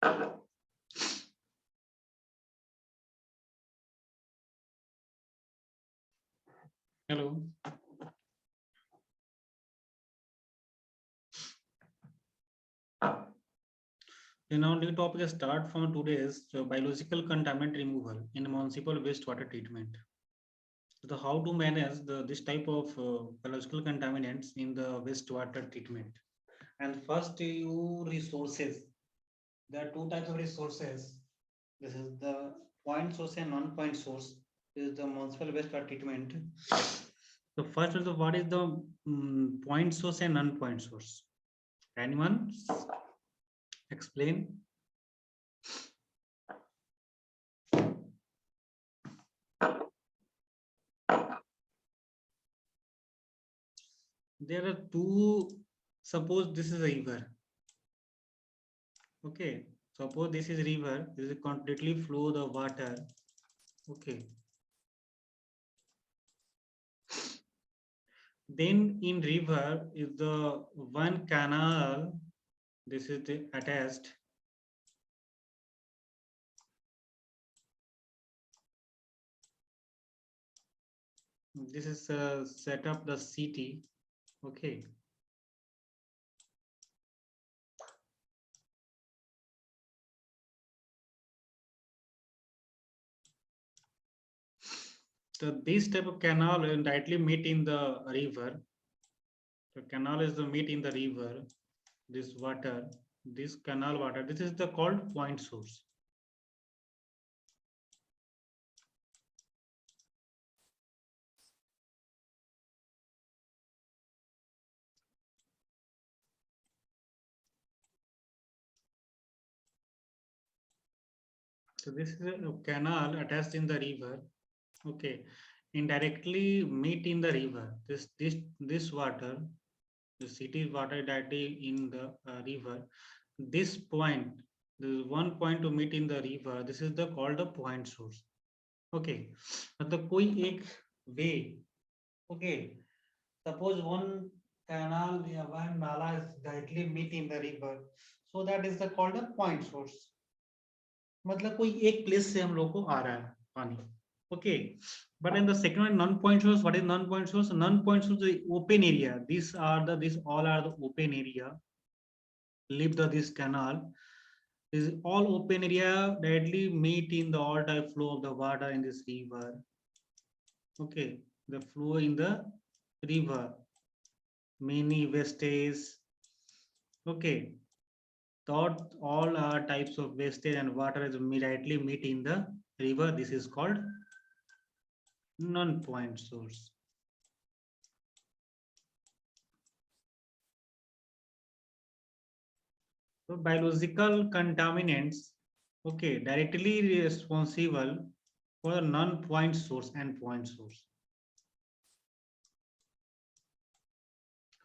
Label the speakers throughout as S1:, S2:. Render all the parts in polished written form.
S1: Hello. The now new topic is start from today's biological contaminant removal in municipal wastewater treatment. So how to manage this type of biological contaminants in the wastewater treatment. And first, you resources. There are two types of resources. This is the point source and non-point source. This is the municipal wastewater treatment. The first is the what is the point source and non-point source. Anyone explain? There are two. Suppose this is a river. Okay. Suppose this is river. This is completely flow the water. Okay. Then in river is the one canal. This is the attached. This is set up the city. Okay. So this type of canal will directly meet in the river. The canal is the meet in the river. This water, this canal water. This is the called point source. So this is a canal attached in the river. Okay, indirectly meet in the river. This water, the city water directly in the river. This point, the one point to meet in the river. This is the called the point source. Okay, मतलब कोई एक way. Okay, suppose one canal या one nala is directly meet in the river, so that is the called the point source. मतलब कोई एक place से हम लोग को आ रहा है पानी. Okay, but in the second one, non-point source. What is non-point source? Non-point source is open area. These all are the open area. Leave this canal. This is all open area directly meet in the all type flow of the water in this river. Okay, the flow in the river. Many wastage. Okay, thought all are types of wastage and water is directly meet in the river. This is called non-point source. So biological contaminants, okay, directly responsible for the non-point source and point source.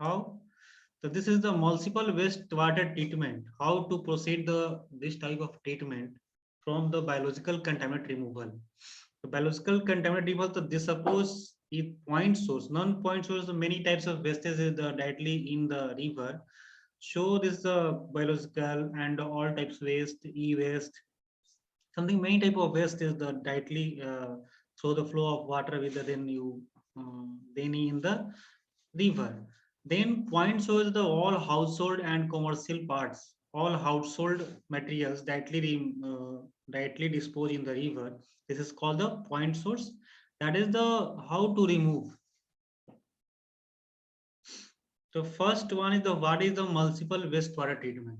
S1: How? So this is the municipal wastewater treatment. How to proceed this type of treatment from the biological contaminant removal. The biological contaminant removal. So this suppose if point source, non-point source, many types of wastage is directly in the river. Show this biological and all types waste, e-waste, something many type of waste is the directly through the flow of water with then you then in the river. Then point shows the all household and commercial parts, all household materials directly disposed in the river. This is called the point source. That is the how to remove. The first one is the what is the municipal wastewater treatment.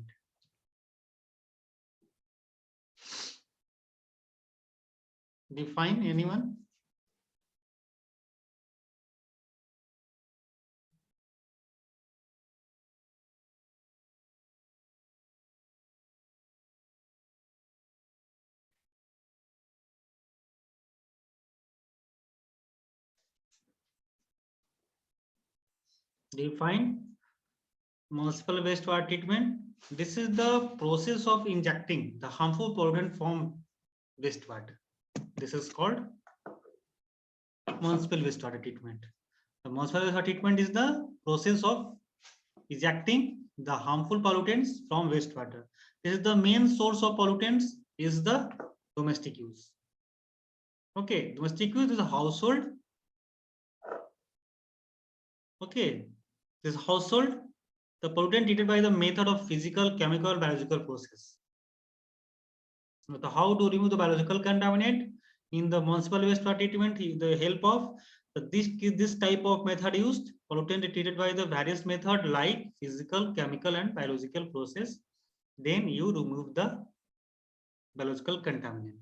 S1: Define anyone? Define municipal wastewater treatment. This is the process of injecting the harmful pollutant from wastewater. This is called municipal wastewater treatment. The municipal wastewater treatment is the process of ejecting the harmful pollutants from wastewater. This is the main source of pollutants is the domestic use. Okay, domestic use is a household. Okay, this household, the pollutant treated by the method of physical, chemical, biological process. So how to remove the biological contaminant in the municipal wastewater treatment? The help of this type of method used. Pollutant treated by the various method like physical, chemical, and biological process. Then you remove the biological contaminant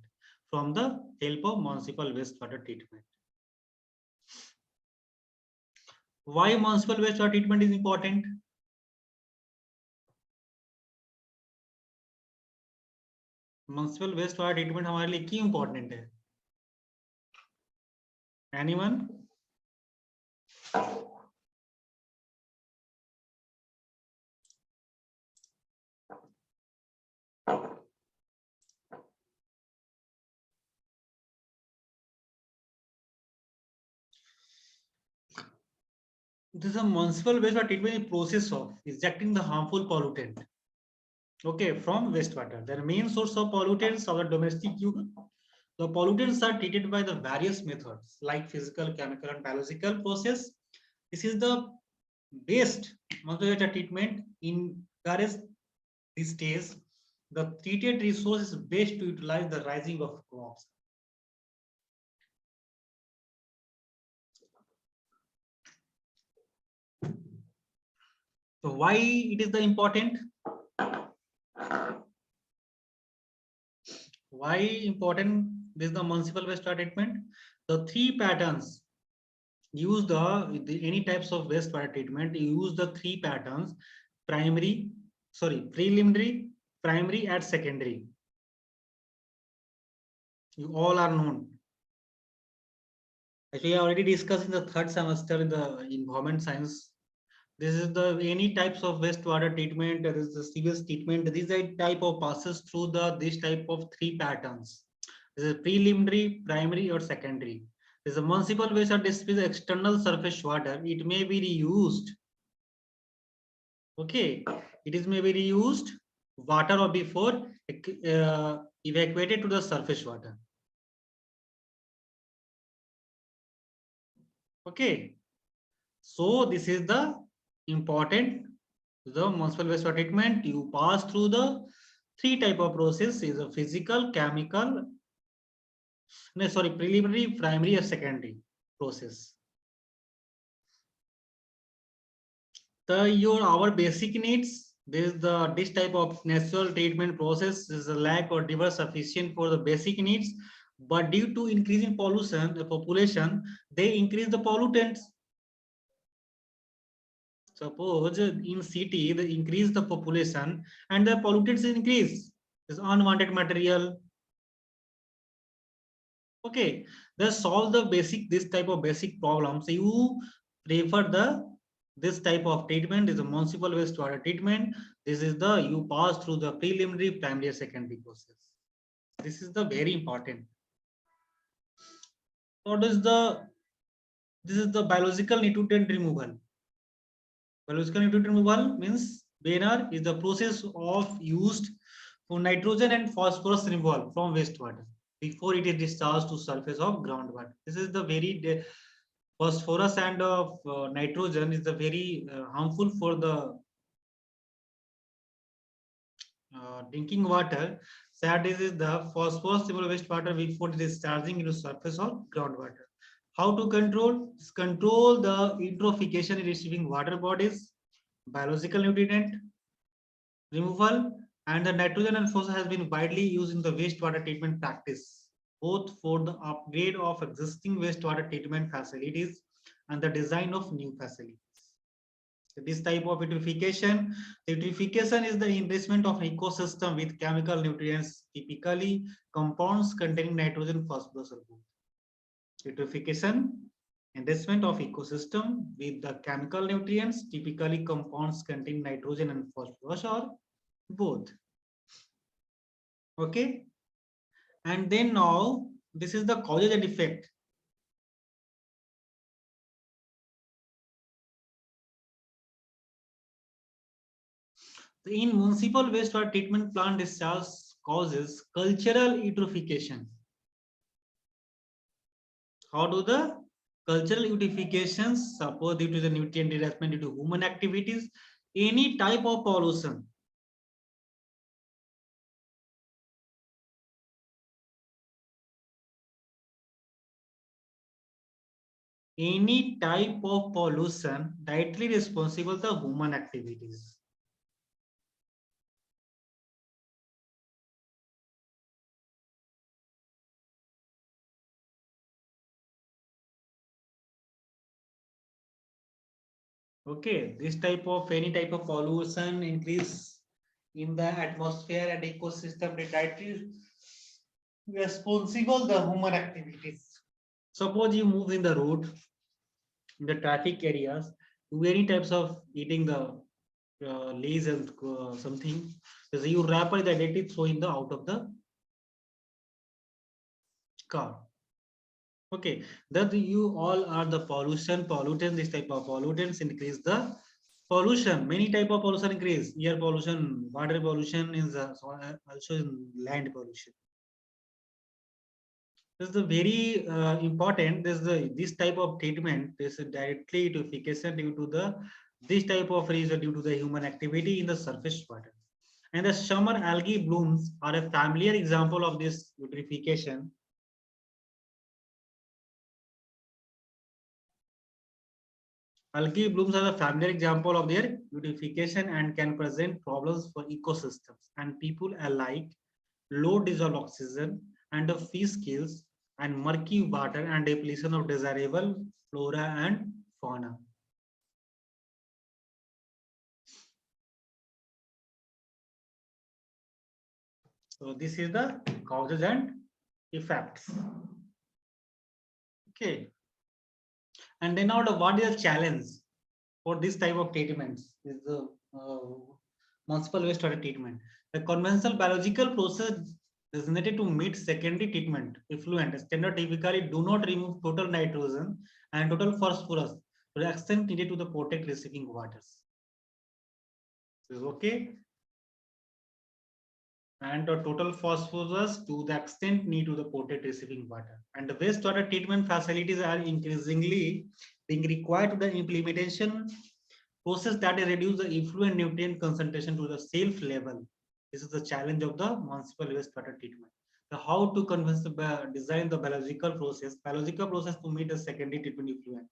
S1: from the help of municipal wastewater treatment. Why municipal wastewater treatment is important? Municipal waste water treatment हमारे लिए क्यों important है? Anyone? This is a municipal wastewater treatment process of ejecting the harmful pollutant, okay, from wastewater. The main source of pollutants are the domestic use. The pollutants are treated by the various methods like physical, chemical, and biological process. This is the best municipal wastewater treatment in various these days. The treated resource is best to utilize the rising of crops. So why it is the important? Why important this is the municipal wastewater treatment? The three patterns use the any types of wastewater treatment use the three patterns: preliminary, primary, and secondary. You all are known. Actually, I already discussed in the third semester in the environment science. This is the any types of wastewater treatment. There is the sewage treatment. This is a type of passes through this type of three patterns. This is preliminary, primary, or secondary. This is a municipal wastewater disposal external surface water. It may be reused. Okay, it is may be reused water or before evacuated to the surface water. Okay, so this is the important the municipal wastewater treatment. You pass through the three type of process is a physical, chemical, no, sorry, preliminary, primary, or secondary process. Our basic needs. This type of natural treatment process is a lack or diverse sufficient for the basic needs, but due to increasing pollution, the population, they increase the pollutants. Suppose in city they increase the population and the pollutants increase. This unwanted material. Okay, they solve the this type of basic problems. So you prefer this type of treatment is a municipal wastewater treatment. This is the you pass through the preliminary, primary, secondary process. This is the very important. What is this is the biological nutrient removal. Biological nutrient removal means BNR is the process of used for nitrogen and phosphorus removal from wastewater before it is discharged to surface of groundwater. This is the very phosphorus and nitrogen is the very harmful for the drinking water. That is the phosphorus removal wastewater before it is discharging into surface of groundwater. How to control? Control the eutrophication in receiving water bodies, biological nutrient removal, and the nitrogen and phosphorus has been widely used in the wastewater treatment practice, both for the upgrade of existing wastewater treatment facilities and the design of new facilities. So this type of eutrophication, eutrophication is the enrichment of an ecosystem with chemical nutrients, typically compounds containing nitrogen, phosphorus, or both. Eutrophication, enrichment of ecosystem with the chemical nutrients, typically compounds containing nitrogen and phosphorus, or both. Okay, and then now this is the cause and effect. In municipal wastewater treatment plant discharge causes cultural eutrophication. How do the cultural eutrophications suppose due to the nutrient detachment due to human activities, any type of pollution? Any type of pollution directly responsible for human activities. Okay, this type of any type of pollution increase in the atmosphere and ecosystem directly responsible the human activities. Suppose you move in the road, in the traffic areas, do any types of eating the lays and something. So you wrap it and let it throw in the out of the car. Okay, that you all are the pollution, pollutants. This type of pollutants increase the pollution. Many type of pollution increase. Air pollution, water pollution is also in land pollution. This is the very important. This type of treatment is directly eutrophication due to the this type of reason due to the human activity in the surface water. And the summer algae blooms are a familiar example of this eutrophication. Algae blooms are a familiar example of their eutrophication and can present problems for ecosystems and people alike. Low dissolved oxygen and the fish kills and murky water and depletion of desirable flora and fauna. So this is the causes and effects. Okay. And then now what is the challenge for this type of treatments is the municipal wastewater treatment. The conventional biological process designated to meet secondary treatment effluent standard typically do not remove total nitrogen and total phosphorus to the extent needed to the protect receiving waters. Is okay. And the total phosphorus to the extent need to the protect receiving water. And the wastewater treatment facilities are increasingly being required to the implementation process that reduce the effluent nutrient concentration to the safe level. This is the challenge of the municipal wastewater treatment. The how to convince the design the biological process to meet the secondary treatment effluent.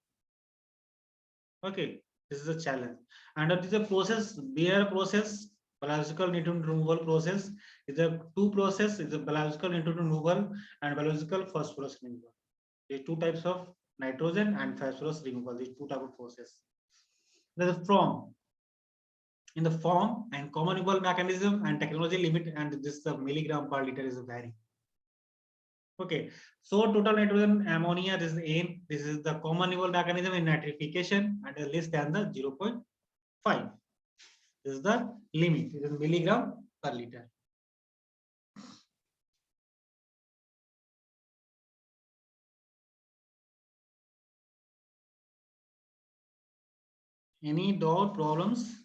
S1: Okay, this is a challenge. And this is a process, bare process, biological nutrient removal process is a two process, is a biological nutrient removal and biological phosphorus removal. These two types of nitrogen and phosphorus removal, these two type of process. There's a from in the form and commonable mechanism and technology limit and this milligram per liter is a vary. Okay, so total nitrogen ammonia, this is N, this is the commonable mechanism in nitrification and less than the 0.5. This is the limit, it is milligram per liter. Any doubt, problems?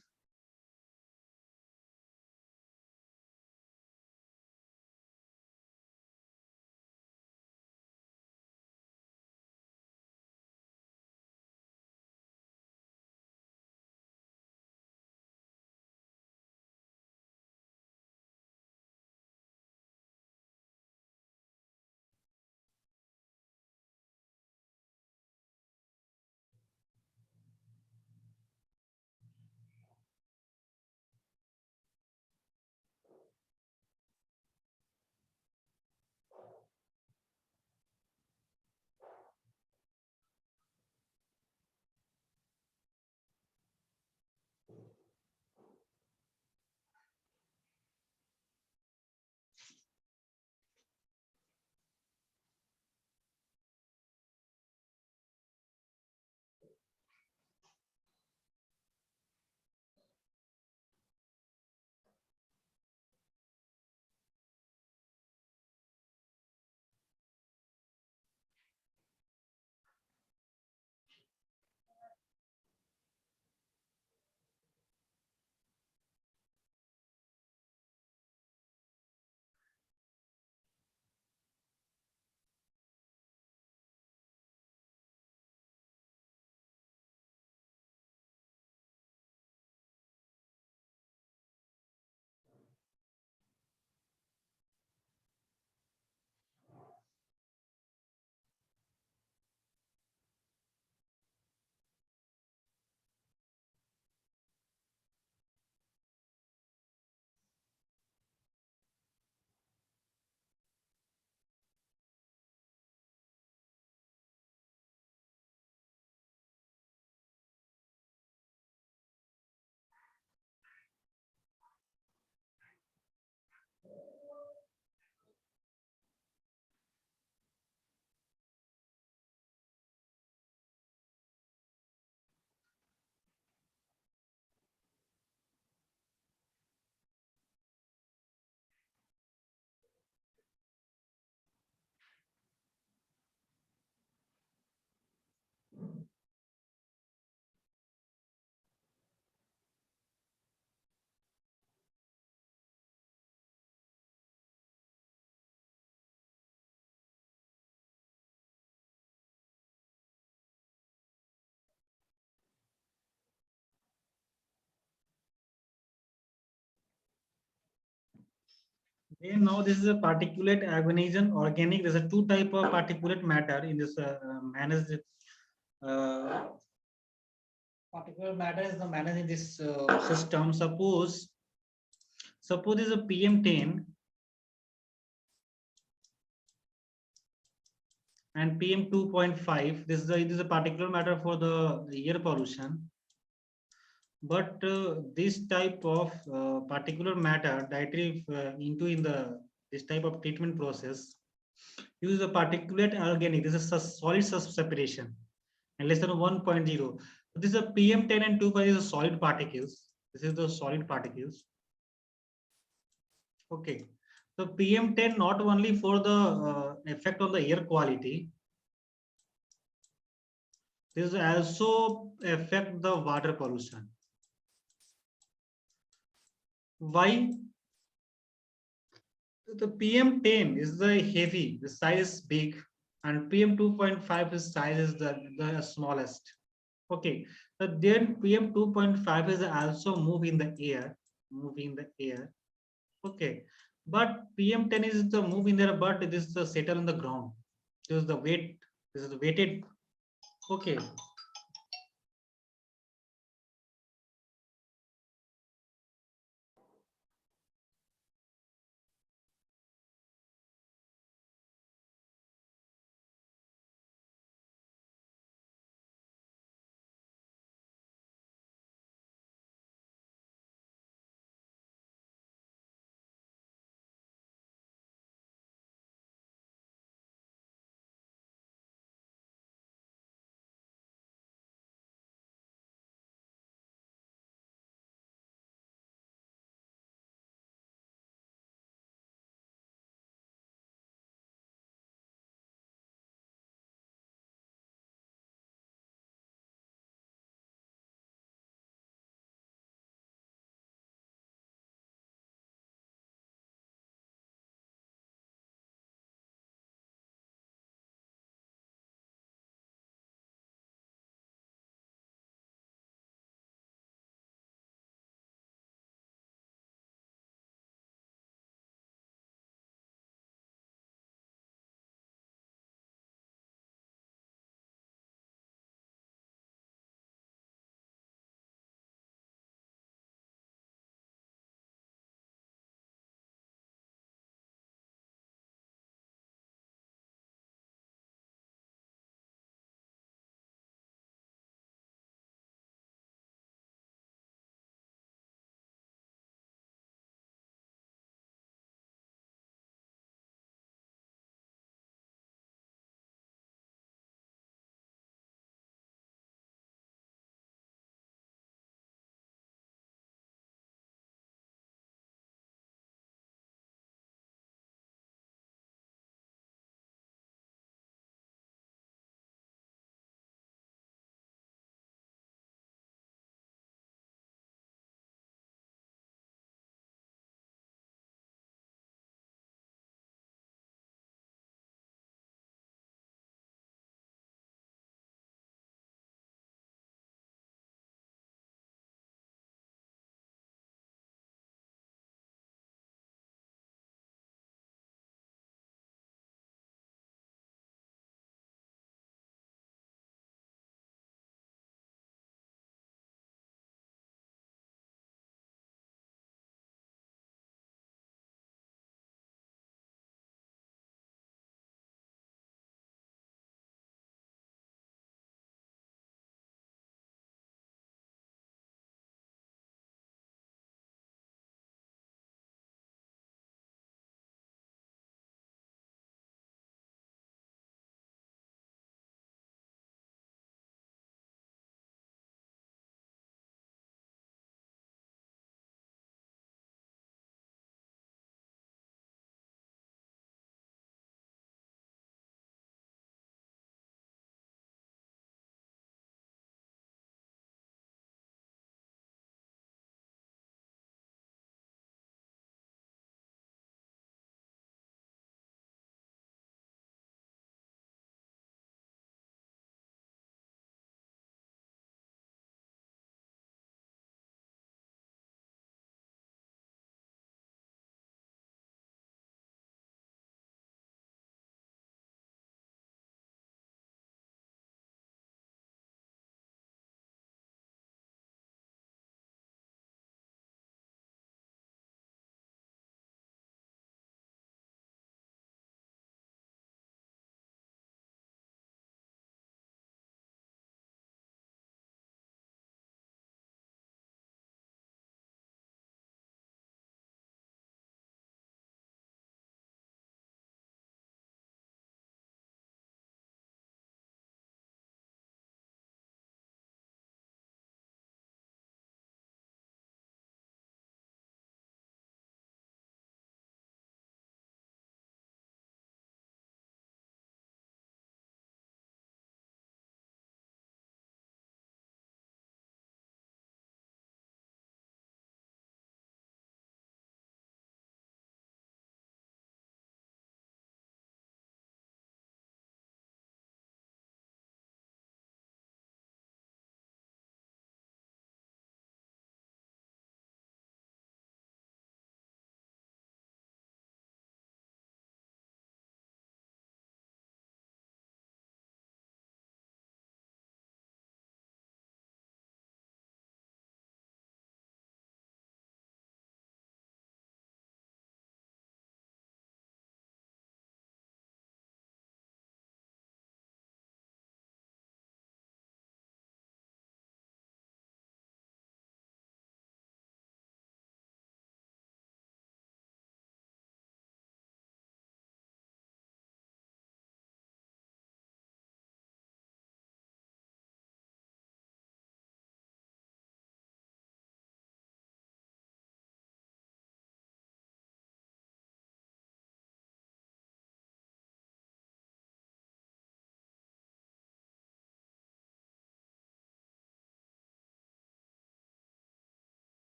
S1: Then now this is a particulate agonism organic. There's a two type of particulate matter in this managed uh, particulate matter is the managed in this system. Suppose is a PM10 and PM2.5. It is a particular matter for the air pollution. But this type of particular matter dietary into in the this type of treatment process use a particulate organic. This is a solid separation and less than 1.0. So this is a PM10 and 2.5 is a solid particles. This is the solid particles. Okay. So PM10 not only for the effect on the air quality, this also affect the water pollution. Why? The PM10 is the heavy, the size is big, and PM2.5 is size is the smallest. Okay, so then PM2.5 is also move in the air, move in the air. Okay, but PM10 is the move in there, but this is the settle on the ground. This is the weight. This is the weighted. Okay,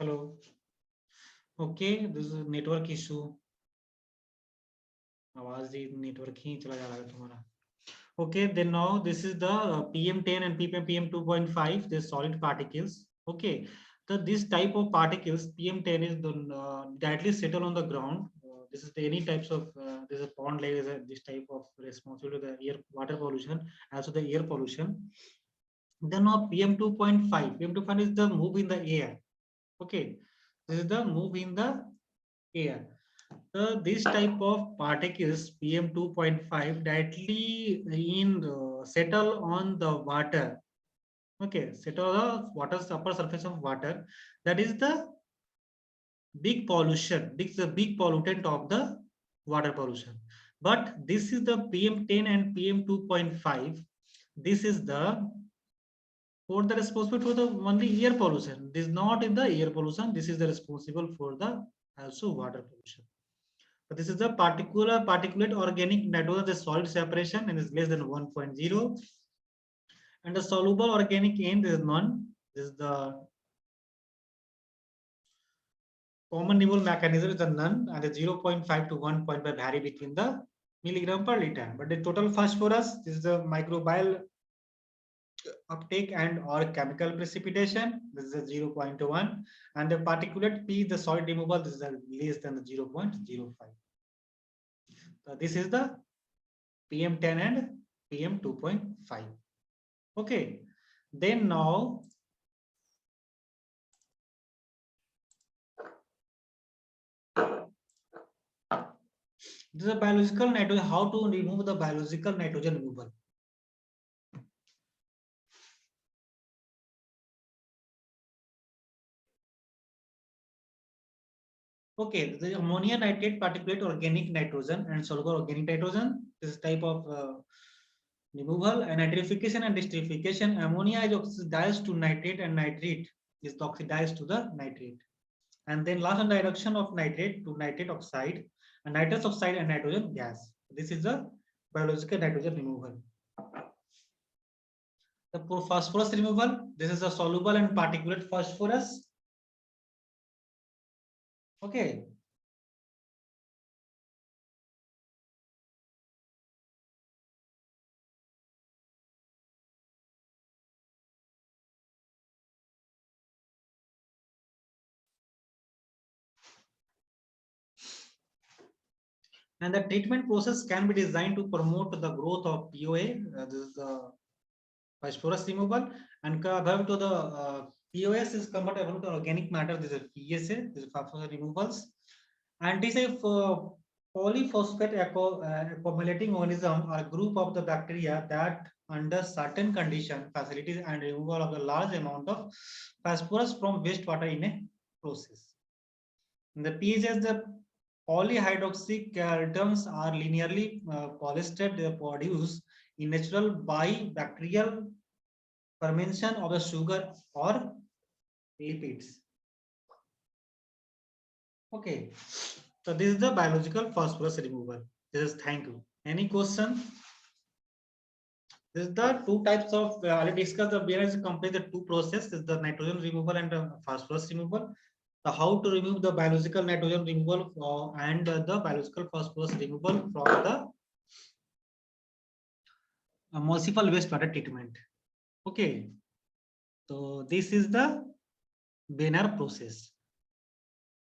S1: Hello. Okay, this is network issue. आवाज ही network ही चला जा रहा है तुम्हारा. Okay, then now this is the PM10 and PM2.5, the solid particles. Okay, so this type of particles, PM10 is the directly settle on the ground. This is the any types of this is a pond layer, this type of responsible to the air water pollution, also the air pollution. Then now PM2.5, PM2.5 is the move in the air. Okay, this is the move in the air. So this type of particles PM2.5 directly settle on the water. Okay, settle the water's upper surface of water. That is the big pollution. This is the big pollutant of the water pollution. But this is the PM10 and PM2.5. This is the for the responsible for the only air pollution. This is not in the air pollution. This is the responsible for the also water pollution. So this is the particulate organic nitrogen, the solid separation and is less than 1.0. And the soluble organic end is none. This is the common removal mechanism is the none, and the 0.5 to 1.5 vary between the milligram per liter. But the total phosphorus is the microbial uptake and or chemical precipitation. This is a 0.1, and the particulate P, the solid removal, this is less than the 0.05. So this is the PM10 and PM2.5. Okay, then now this is a biological nitrogen. How to remove the biological nitrogen removal? Okay, the ammonia nitrate, particulate organic nitrogen, and soluble organic nitrogen. This type of removal and nitrification and desterification. Ammonia is oxidized to nitrate, and nitrate is oxidized to the nitrate. And then last on the reduction of nitrate to nitrate oxide, and nitrous oxide and nitrogen gas. This is the biological nitrogen removal. The phosphorus removal. This is a soluble and particulate phosphorus. Okay. And the treatment process can be designed to promote the growth of POA. This is the phosphorus removal, and compared to the POS is converted to organic matter. This is PSA. This is phosphorus removals, and this is polyphosphate accumulating organism or group of the bacteria that under certain condition facilities and removal of a large amount of phosphorus from wastewater in a process. In the PHS, the polyhydroxy returns are linearly polyester produced in natural by bacterial fermentation of the sugar or lipids. Okay, so this is the biological phosphorus removal. This is thank you. Any question? This is the two types of already discussed. The where is complete the two processes: the nitrogen removal and the phosphorus removal. The how to remove the biological nitrogen removal and the biological phosphorus removal from the municipal wastewater treatment. Okay, so this is the Benner process.